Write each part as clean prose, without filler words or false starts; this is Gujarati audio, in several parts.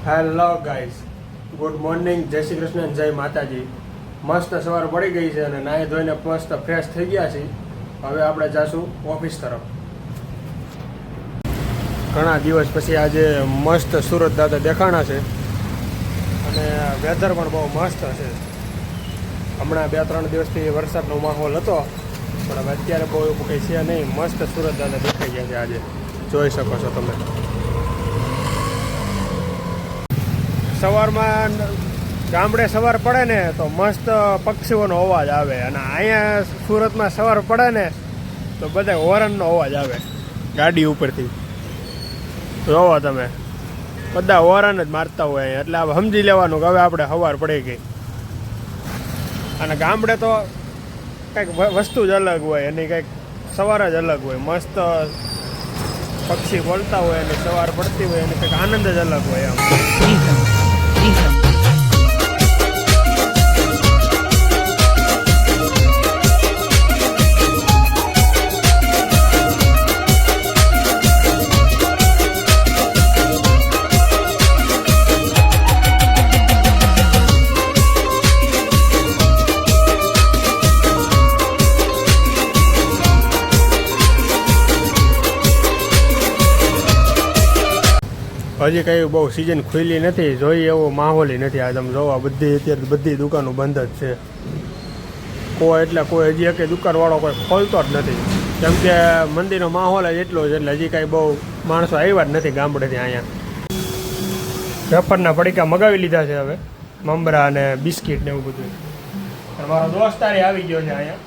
હેલો ગાઈસ, ગુડ મોર્નિંગ, જય શ્રી કૃષ્ણ, જય માતાજી. મસ્ત સવાર પડી ગઈ છે અને નાહી ધોઈને મસ્ત ફ્રેશ થઈ ગયા છીએ. હવે આપણે જાશું ઓફિસ તરફ. ઘણા દિવસ પછી આજે મસ્ત સુરત દાદા દેખાણા છે અને વેધર પણ બહુ મસ્ત છે. હમણાં 2-3 દિવસથી વરસાદનો માહોલ હતો પણ હવે અત્યારે બહુ એવું કંઈ છે નહીં. મસ્ત સુરત દાદા દેખાઈ ગયા છે આજે, જોઈ શકો છો તમે. સવારમાં ગામડે સવાર પડે ને તો મસ્ત પક્ષીઓનો અવાજ આવે અને અહીંયા સુરતમાં સવાર પડે ને તો બધા હોરનનો અવાજ આવે ગાડી ઉપરથી. જોવો તમે, બધા હોરન જ મારતા હોય અહીંયા. એટલે હવે સમજી લેવાનું કે હવે આપણે સવાર પડી ગઈ. અને ગામડે તો કંઈક વસ્તુ જ અલગ હોય, એની કંઈક સવાર જ અલગ હોય. મસ્ત પક્ષી બોલતા હોય અને સવાર પડતી હોય અને કંઈક આનંદ જ અલગ હોય આમ. હજી કંઈ બહુ સિઝન ખુલ્લી નથી, જોઈએ એવો માહોલ નથી. આ તમે જોવા અત્યારે બધી દુકાનો બંધ જ છે. કોઈ હજી એક દુકાનવાળો કોઈ ખોલતો જ નથી, કેમ કે મંદિરનો માહોલ જ એટલો છે. એટલે હજી કાંઈ બહુ માણસો આવ્યા જ નથી ગામડેથી અહીંયા. વેફરના પડીકા મગાવી લીધા છે હવે, મમરા અને બિસ્કિટ ને એવું બધું. અને મારો દોસ્તારે આવી ગયો છે અહીંયા.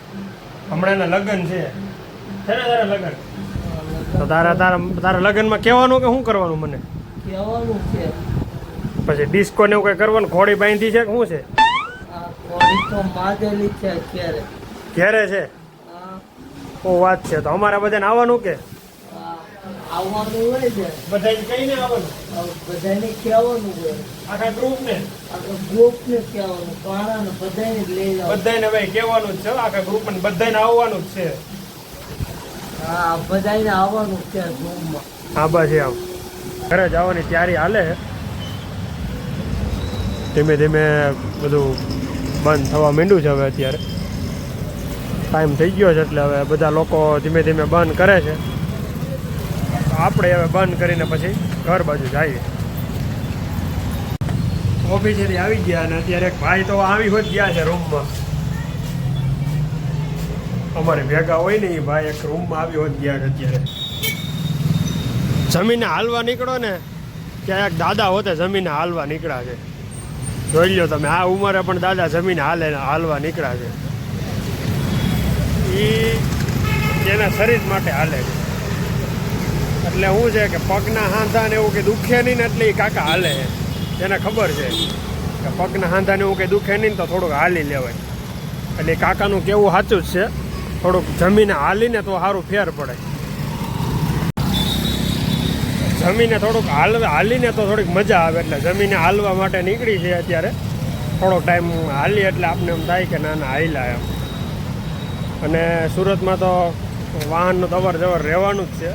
હમણાં એના લગ્ન છે ને તારા લગ્ન? તો તારા લગ્નમાં કહેવાનું કે શું કરવાનું મને? પછી ડિસ્કો ને એવું કઈ કરવાનું? ઘોડી બાંધી છે કે શું છે? ઘેરે છે? ઓ વાત છે. તો અમારે બધાને આવવાનું કે બધાને કઈને આવવાનું? બધાને કહેવાનું હોય, આખા ગ્રુપને કહેવાનું. બધાને ભાઈ કહેવાનું જ છે, આખા ગ્રુપને બધાને આવવાનું જ છે. હા, બધાને આવવાનું છે ગ્રુપમાં. હા બસ આમ ઘરે જવાની તૈયારી હાલે. ધીમે ધીમે બધું બંધ થવા માંડ્યું છે હવે. અત્યારે ટાઈમ થઈ ગયો છે એટલે હવે બધા લોકો ધીમે ધીમે બંધ કરે છે. આપણે હવે બંધ કરીને પછી ઘર બાજુ જઈએ. ઓફિસેથી આવી ગયા અને અત્યારે એક ભાઈ તો આવી હોત ગયા છે રૂમમાં. અમારે ભેગા હોય ને એ ભાઈ એક રૂમમાં આવી હોત ગયા છે. અત્યારે જમીને હાલવા નીકળો ને ત્યાં એક દાદા હોતે જમીને હાલવા નીકળ્યા છે. જોઈ લો તમે, આ ઉંમરે પણ દાદા જમીને હાલવા નીકળ્યા છે. એ તેના શરીર માટે હાલે છે. એટલે શું છે કે પગના હાંધા ને એવું કે દુખે નહીં ને એટલે એ કાકા હાલે છે. એને ખબર છે કે પગના હાંધા ને એવું કંઈ દુખે નહીં ને તો થોડુંક હાલી લેવાય. એટલે કાકાનું કેવું સાચું જ છે, થોડુંક જમીને હાલીને તો સારું ફેર પડે. જમીને થોડુંક હાલીને તો થોડીક મજા આવે. એટલે જમીને હાલવા માટે નીકળી છે અત્યારે. થોડોક ટાઈમ હાલી એટલે આપણે એમ થાય કે ના હાલ્યા એમ. અને સુરતમાં તો વાહનનું અવર જવર રહેવાનું જ છે.